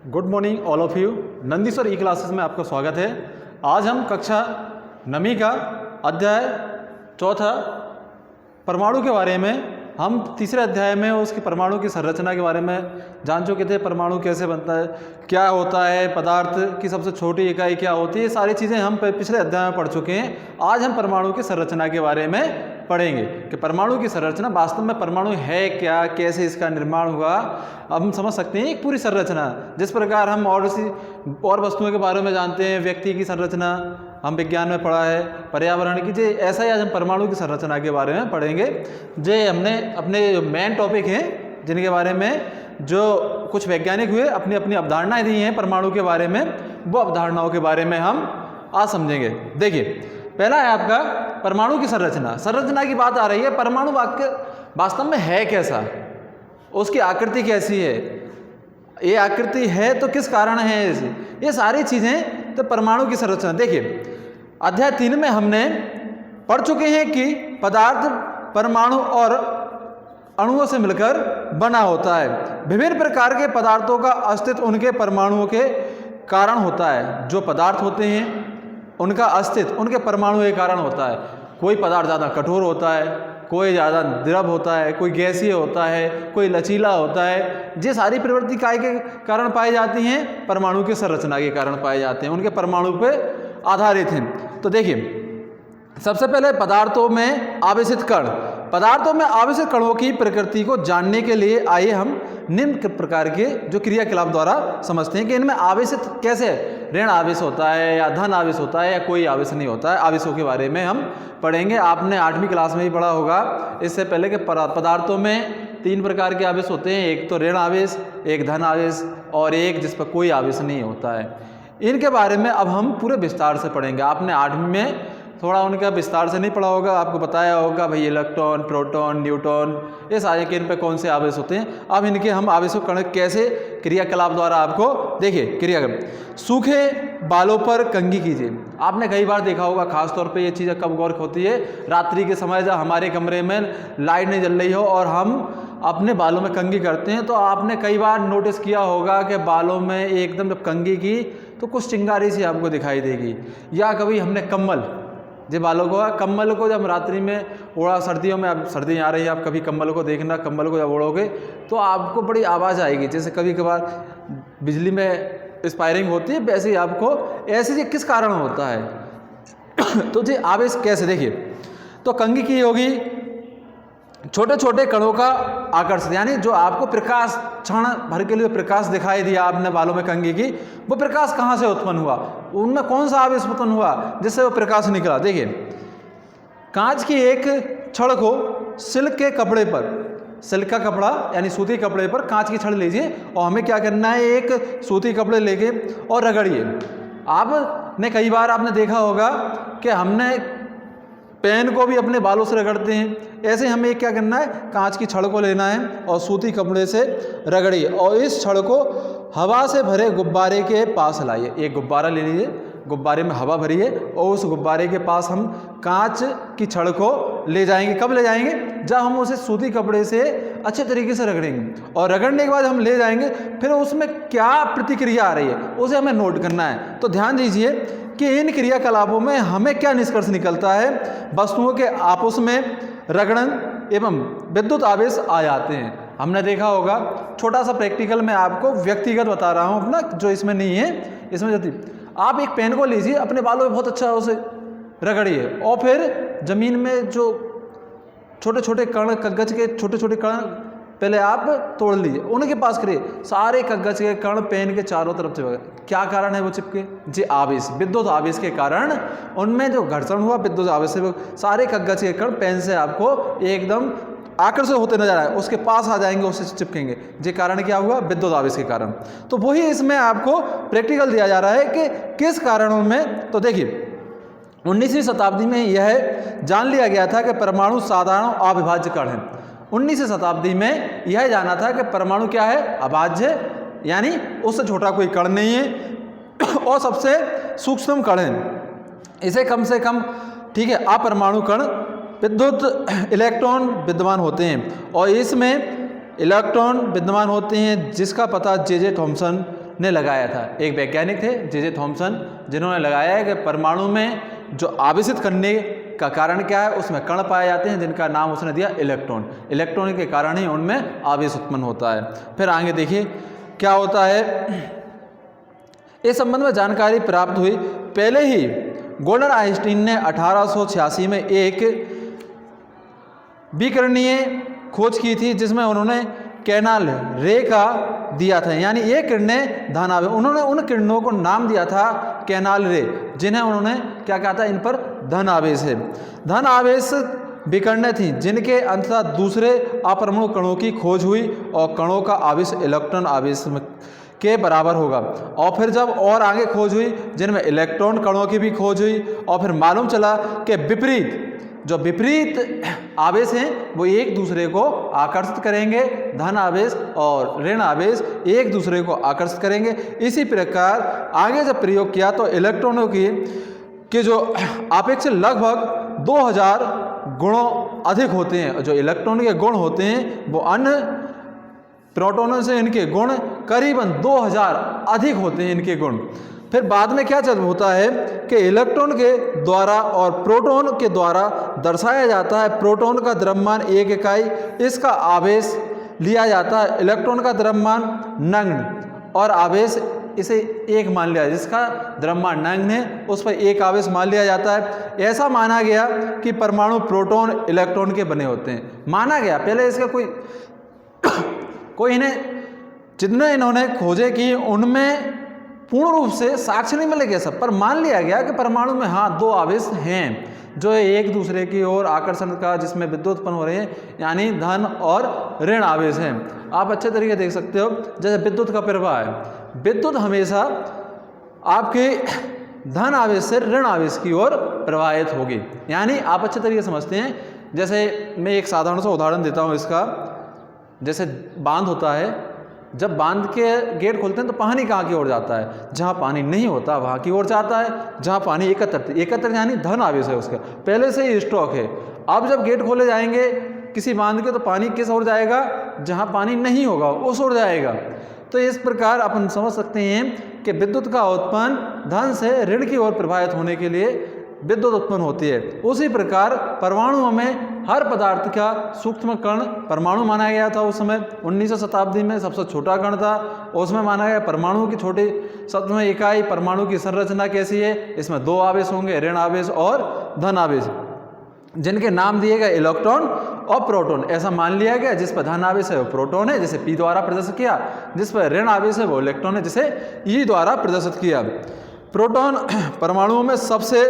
Good morning all of you. Nandishwar E classes में आपका स्वागत है। आज हम कक्षा 9वीं का अध्याय 4 परमाणु के बारे में, हम तीसरे अध्याय में उसकी परमाणु की संरचना के बारे में जान चुके थे। परमाणु कैसे बनता है, क्या होता है, पदार्थ की सबसे छोटी इकाई क्या होती है, ये सारी चीज़ें हम पिछले अध्याय में पढ़ चुके हैं। आज हम परमाणु की संरचना के बारे में पढ़ेंगे कि परमाणु की संरचना वास्तव में परमाणु है क्या, कैसे इसका निर्माण हुआ। अब हम समझ सकते हैं एक पूरी संरचना, जिस प्रकार हम और वस्तुओं के बारे में जानते हैं, व्यक्ति की संरचना हम विज्ञान में पढ़ा है, पर्यावरण की, जे ऐसा ही आज हम परमाणु की संरचना के बारे में पढ़ेंगे। जे हमने अपने जो मेन टॉपिक हैं जिनके बारे में जो कुछ वैज्ञानिक हुए अपनी अपनी अवधारणाएं दी हैं परमाणु के बारे में, वो अवधारणाओं के बारे में हम आज समझेंगे। देखिए, पहला है आपका परमाणु की संरचना। संरचना की बात आ रही है, परमाणु वास्तव में है कैसा, उसकी आकृति कैसी है, ये आकृति है तो किस कारण है ऐसी, ये सारी चीज़ें तो परमाणु की संरचना। देखिए, अध्याय 3 में हमने पढ़ चुके हैं कि पदार्थ परमाणु और अणुओं से मिलकर बना होता है। विभिन्न प्रकार के पदार्थों का अस्तित्व उनके परमाणुओं के कारण होता है। जो पदार्थ होते हैं उनका अस्तित्व उनके परमाणु के कारण होता है। कोई पदार्थ ज़्यादा कठोर होता है, कोई ज़्यादा द्रव होता है, कोई गैसीय होता है, कोई लचीला होता है। ये सारी प्रवृत्ति काय के कारण पाई जाती हैं, परमाणु की संरचना के कारण पाए जाते हैं, उनके परमाणु पर आधारित हैं। तो देखिए, सबसे पहले पदार्थों में आवेशित कण। पदार्थों में आवेशित कणों की प्रकृति को जानने के लिए आइए हम निम्न प्रकार के जो क्रियाकलाप द्वारा समझते हैं कि इनमें आवेशित कैसे, ऋण आवेश होता है या धन आवेश होता है या कोई आवेश नहीं होता है। आवेशों के बारे में हम पढ़ेंगे। आपने 8वीं क्लास में ही पढ़ा होगा इससे पहले कि पदार्थों में 3 प्रकार के आवेश होते हैं, एक तो ऋण आवेश, एक धन आवेश और एक जिस पर कोई आवेश नहीं होता है। इनके बारे में अब हम पूरे विस्तार से पढ़ेंगे। आपने 8वीं में थोड़ा उनका विस्तार से नहीं पढ़ा होगा, आपको बताया होगा भाई इलेक्ट्रॉन, प्रोटॉन, न्यूट्रॉन, ये सारे के इन पे कौन से आवेश होते हैं। अब इनके हम आवेशों कण कैसे क्रियाकलाप द्वारा आपको देखिए क्रियाकलाप। सूखे बालों पर कंघी कीजिए। आपने कई बार देखा होगा, खासतौर पे ये चीज़ कब गौर होती है, रात्रि के समय जब हमारे कमरे में लाइट नहीं जल रही हो और हम अपने बालों में कंघी करते हैं, तो आपने कई बार नोटिस किया होगा कि बालों में एकदम जब कंघी की तो कुछ चिंगारी सी आपको दिखाई देगी। या कभी हमने बालों को कम्बल को जब रात्रि में ओढ़ा, सर्दियों में, अब सर्दी आ रही है, आप कभी कम्बल को देखना, कम्बल को जब ओढ़ोगे तो आपको बड़ी आवाज़ आएगी, जैसे कभी कभार बिजली में स्पायरिंग होती है, वैसे ही आपको ऐसे किस कारण होता है। तो जी आवेश कैसे, देखिए, तो कंघी की होगी छोटे छोटे कणों का आकर्षण, यानी जो आपको प्रकाश क्षण भर के लिए प्रकाश दिखाई दिया, आपने बालों में कंघी की, वो प्रकाश कहाँ से उत्पन्न हुआ, उनमें कौन सा आवेश उत्पन्न हुआ जिससे वो प्रकाश निकला। देखिए, कांच की एक छड़ को सिल्क के कपड़े पर, सिल्क का कपड़ा यानी सूती कपड़े पर कांच की छड़ लीजिए और हमें क्या करना है, एक सूती कपड़े लेके और रगड़िए। आपने कई बार आपने देखा होगा कि हमने पेन को भी अपने बालों से रगड़ते हैं, ऐसे हमें क्या करना है, कांच की छड़ को लेना है और सूती कपड़े से रगड़िए और इस छड़ को हवा से भरे गुब्बारे के पास लाइए। एक गुब्बारा ले लीजिए, गुब्बारे में हवा भरिए और उस गुब्बारे के पास हम कांच की छड़ को ले जाएंगे। कब ले जाएंगे, जब हम उसे सूती कपड़े से अच्छे तरीके से रगड़ेंगे और रगड़ने के बाद हम ले जाएंगे, फिर उसमें क्या प्रतिक्रिया आ रही है उसे हमें नोट करना है। तो ध्यान दीजिए कि इन क्रियाकलापों में हमें क्या निष्कर्ष निकलता है, वस्तुओं के आपस में रगड़न एवं विद्युत आवेश आ जाते हैं। हमने देखा होगा, छोटा सा प्रैक्टिकल मैं आपको व्यक्तिगत बता रहा हूँ अपना, जो इसमें नहीं है, इसमें जो आप एक पेन को लीजिए, अपने बालों में बहुत अच्छा उसे रगड़िए और फिर ज़मीन में जो छोटे छोटे कण, कागज के छोटे छोटे कण पहले आप तोड़ लीजिए, उनके पास करिए, सारे कागज के कण पेन के चारों तरफ चिपके। क्या कारण है वो चिपके, जी आवेश, विद्युत आवेश के कारण उनमें जो घर्षण हुआ विद्युत आवेश से सारे कागज के कण पेन से आपको एकदम आकर्षित होते नजर आए, उसके पास आ जाएंगे, उससे चिपकेंगे। जी कारण क्या हुआ, विद्युत आवेश के कारण। तो वही इसमें आपको प्रैक्टिकल दिया जा रहा है कि किस कारणों में। तो देखिए, 19वीं शताब्दी में यह जान लिया गया था कि परमाणु साधारण अविभाज्य कण है। 19वीं शताब्दी में यह जाना था कि परमाणु क्या है, अभाज्य, यानी उससे छोटा कोई कण नहीं है और सबसे सूक्ष्म कण है। इसे कम से कम, ठीक है, अपरमाणु कण विद्युत इलेक्ट्रॉन विद्यमान होते हैं और इसमें इलेक्ट्रॉन विद्यमान होते हैं जिसका पता जे जे थॉम्सन ने लगाया था। एक वैज्ञानिक थे जे थॉमसन, जिन्होंने लगाया है कि परमाणु में जो आवेशित करने का कारण क्या है, उसमें कण पाए जाते हैं जिनका नाम उसने दिया इलेक्ट्रॉन। इलेक्ट्रॉन के कारण ही उनमें आवेश उत्पन्न होता है। फिर आगे देखिए क्या होता है। इस संबंध में जानकारी प्राप्त हुई। पहले ही गोल्डन आइंस्टीन ने 1886 में एक विकिरणीय खोज की थी जिसमें उन्होंने कैनाल रे का दिया था, यानी ये किरणें धन आवेश, उन्होंने उन किरणों को नाम दिया था कैनाल रे, जिन्हें उन्होंने क्या कहा था, इन पर धन आवेश है। धन आवेश विकिरणें थी जिनके अंततः दूसरे अपरमाणु कणों की खोज हुई और कणों का आवेश इलेक्ट्रॉन आवेश के बराबर होगा। और फिर जब और आगे खोज हुई जिनमें इलेक्ट्रॉन कणों की भी खोज हुई, और फिर मालूम चला कि विपरीत आवेश हैं वो एक दूसरे को आकर्षित करेंगे, धन आवेश और ऋण आवेश एक दूसरे को आकर्षित करेंगे। इसी प्रकार आगे जब प्रयोग किया तो इलेक्ट्रॉनों के जो अपेक्षा लगभग 2000 गुणों अधिक होते हैं। जो इलेक्ट्रॉन के गुण होते हैं वो अन्य प्रोटॉनों से इनके गुण करीबन 2000 अधिक होते हैं इनके गुण। फिर बाद में क्या होता है कि इलेक्ट्रॉन के द्वारा और प्रोटॉन के द्वारा दर्शाया जाता है। प्रोटॉन का द्रव्यमान 1 इकाई, इसका आवेश लिया जाता है। इलेक्ट्रॉन का द्रव्यमान नग्न और आवेश इसे 1 मान लिया, जिसका द्रव्यमान नग्न है उस पर 1 आवेश मान लिया जाता है। ऐसा माना गया कि परमाणु प्रोटॉन इलेक्ट्रॉन के बने होते हैं, माना गया। पहले इसका कोई इन्हें जितने इन्होंने खोजे की उनमें पूर्ण रूप से साक्ष्य नहीं मिले गए सब, पर मान लिया गया कि परमाणु में हाँ 2 आवेश हैं जो एक दूसरे की ओर आकर्षण का, जिसमें विद्युत उत्पन्न हो रहे हैं, यानी धन और ऋण आवेश हैं। आप अच्छे तरीके देख सकते हो, जैसे विद्युत का प्रवाह है, विद्युत हमेशा आपके धन आवेश से ऋण आवेश की ओर प्रवाहित होगी। यानी आप अच्छे तरीके समझते हैं। जैसे मैं एक साधारण सा उदाहरण देता हूँ इसका। जैसे बांध होता है, जब बांध के गेट खोलते हैं तो पानी कहाँ की ओर जाता है, जहाँ पानी नहीं होता वहाँ की ओर जाता है, जहाँ पानी एकत्र यानी धन आवेश है उसका पहले से ही स्टॉक है। अब जब गेट खोले जाएंगे किसी बांध के तो पानी किस ओर जाएगा, जहाँ पानी नहीं होगा उस ओर जाएगा। तो इस प्रकार अपन समझ सकते हैं कि विद्युत का उत्पन्न धन से ऋण की ओर प्रवाहित होने के लिए विद्युत उत्पन्न होती है। उसी प्रकार परमाणुओं में हर पदार्थ का सूक्ष्म कण परमाणु माना गया था। उस समय 19वीं शताब्दी में सबसे छोटा कण था, उसमें माना गया परमाणु की छोटी सतह इकाई। परमाणु की संरचना कैसी है, इसमें 2 आवेश होंगे, ऋण आवेश और धन आवेश, जिनके नाम दिए गए इलेक्ट्रॉन और प्रोटॉन। ऐसा मान लिया गया जिस पर धन आवेश है वो प्रोटॉन है, जिसे P द्वारा प्रदर्शित किया, जिस पर ऋण आवेश है वो इलेक्ट्रॉन है, जिसे E द्वारा प्रदर्शित किया। प्रोटॉन परमाणुओं में सबसे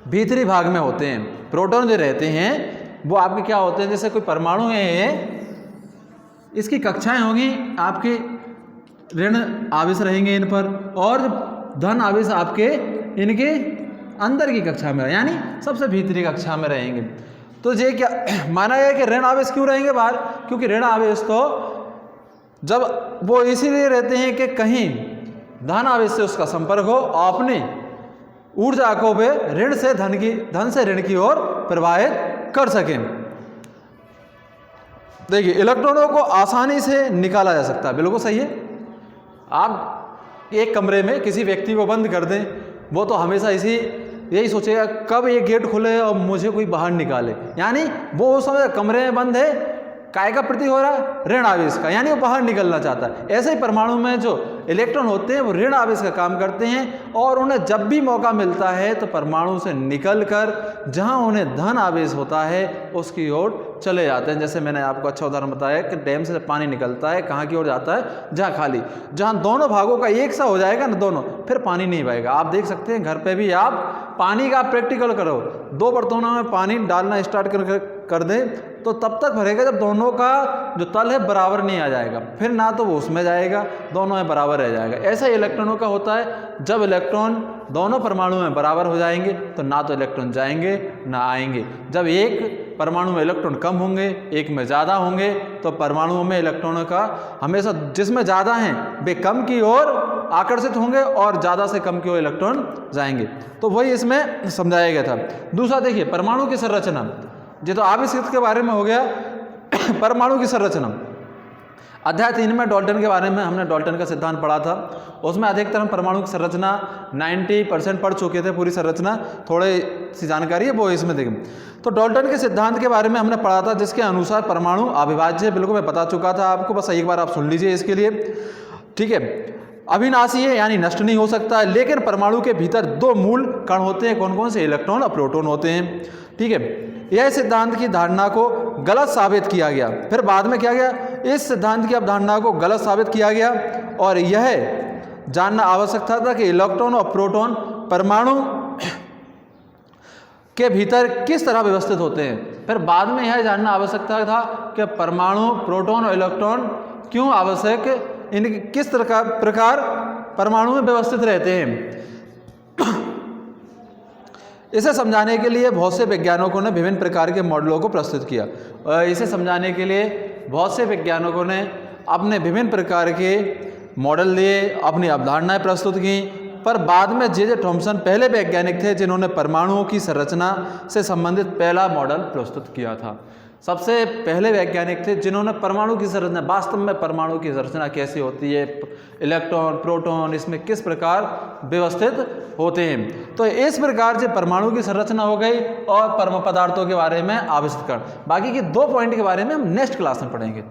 भीतरी भाग में होते हैं। प्रोटॉन जो रहते हैं वो आपके क्या होते हैं, जैसे कोई परमाणु है, इसकी कक्षाएं होंगी, आपके ऋण आवेश रहेंगे इन पर, और धन आवेश आपके इनके अंदर की कक्षा में, यानी सबसे भीतरी कक्षा में रहेंगे। तो ये क्या माना गया कि ऋण आवेश क्यों रहेंगे बाहर, क्योंकि ऋण आवेश तो जब वो इसीलिए रहते हैं कि कहीं धन आवेश से उसका संपर्क हो और अपनी ऊर्जा को वे धन से ऋण की ओर प्रवाहित कर सकें। देखिए इलेक्ट्रॉनों को आसानी से निकाला जा सकता है, बिल्कुल सही है। आप एक कमरे में किसी व्यक्ति को बंद कर दें, वो तो हमेशा यही सोचेगा कब ये गेट खुले और मुझे कोई बाहर निकाले, यानी वो उस समय कमरे में बंद है, काय का प्रतीक हो रहा है, ऋण आवेश का, यानी वो बाहर निकलना चाहता है। ऐसे ही परमाणु में जो इलेक्ट्रॉन होते हैं वो ऋण आवेश का काम करते हैं, और उन्हें जब भी मौका मिलता है तो परमाणु से निकलकर जहां उन्हें धन आवेश होता है उसकी ओर चले जाते हैं। जैसे मैंने आपको अच्छा उदाहरण बताया कि डैम से पानी निकलता है, कहाँ की ओर जाता है, जहाँ खाली, जहाँ दोनों भागों का एक सा हो जाएगा ना दोनों, फिर पानी नहीं बहेगा। आप देख सकते हैं घर पे भी आप पानी का प्रैक्टिकल करो, 2 बर्तनों में पानी डालना स्टार्ट कर दें तो तब तक भरेगा जब दोनों का जो तल है बराबर नहीं आ जाएगा, फिर ना तो वो उसमें जाएगा, दोनों में बराबर रह जाएगा। ऐसा ही इलेक्ट्रॉनों का होता है, जब इलेक्ट्रॉन दोनों परमाणु में बराबर हो जाएंगे तो ना तो इलेक्ट्रॉन जाएंगे ना आएंगे। जब एक परमाणु में इलेक्ट्रॉन कम होंगे, एक में ज़्यादा होंगे, तो परमाणुओं में इलेक्ट्रॉनों का हमेशा जिसमें ज़्यादा हैं वे कम की ओर आकर्षित होंगे और ज़्यादा से कम की ओर इलेक्ट्रॉन जाएंगे। तो वही इसमें समझाया गया था। दूसरा देखिए परमाणु की संरचना, ये तो आविष्कृत के बारे में हो गया। परमाणु की संरचना, अध्याय 3 में डाल्टन के बारे में हमने डाल्टन का सिद्धांत पढ़ा था। उसमें अधिकतर हम परमाणु की संरचना 90% पढ़ चुके थे, पूरी संरचना, थोड़ी सी जानकारी है वो इसमें देखें। तो डाल्टन के सिद्धांत के बारे में हमने पढ़ा था, जिसके अनुसार परमाणु अविभाज्य है, बिल्कुल मैं बता चुका था आपको, बस एक बार आप सुन लीजिए इसके लिए, ठीक है। अविनाशी है यानी नष्ट नहीं हो सकता है, लेकिन परमाणु के भीतर दो मूल कण होते हैं, कौन कौन से? इलेक्ट्रॉन और प्रोटॉन होते हैं, ठीक है। यह सिद्धांत की धारणा को गलत साबित किया गया, फिर बाद में क्या गया, इस सिद्धांत की अवधारणा को गलत साबित किया गया और यह जानना आवश्यक था कि इलेक्ट्रॉन और प्रोटॉन परमाणु के भीतर किस तरह व्यवस्थित होते हैं। फिर बाद में यह जानना आवश्यकता था कि परमाणु, प्रोटॉन और इलेक्ट्रॉन क्यों आवश्यक, इनके किस प्रकार परमाणु में व्यवस्थित रहते हैं। इसे समझाने के लिए बहुत से वैज्ञानिकों ने विभिन्न प्रकार के मॉडलों को प्रस्तुत किया। इसे समझाने के लिए बहुत से वैज्ञानिकों ने अपने विभिन्न प्रकार के मॉडल दिए, अपनी अवधारणाएं प्रस्तुत की, पर बाद में जे थॉमसन पहले वैज्ञानिक थे जिन्होंने परमाणुओं की संरचना से संबंधित पहला मॉडल प्रस्तुत किया था। सबसे पहले वैज्ञानिक थे जिन्होंने परमाणु की संरचना, वास्तव में परमाणु की संरचना कैसे होती है, इलेक्ट्रॉन, प्रोटॉन इसमें किस प्रकार व्यवस्थित होते हैं। तो इस प्रकार से परमाणु की संरचना हो गई और परम पदार्थों के बारे में आविष्कार। बाकी के 2 पॉइंट के बारे में हम नेक्स्ट क्लास में पढ़ेंगे।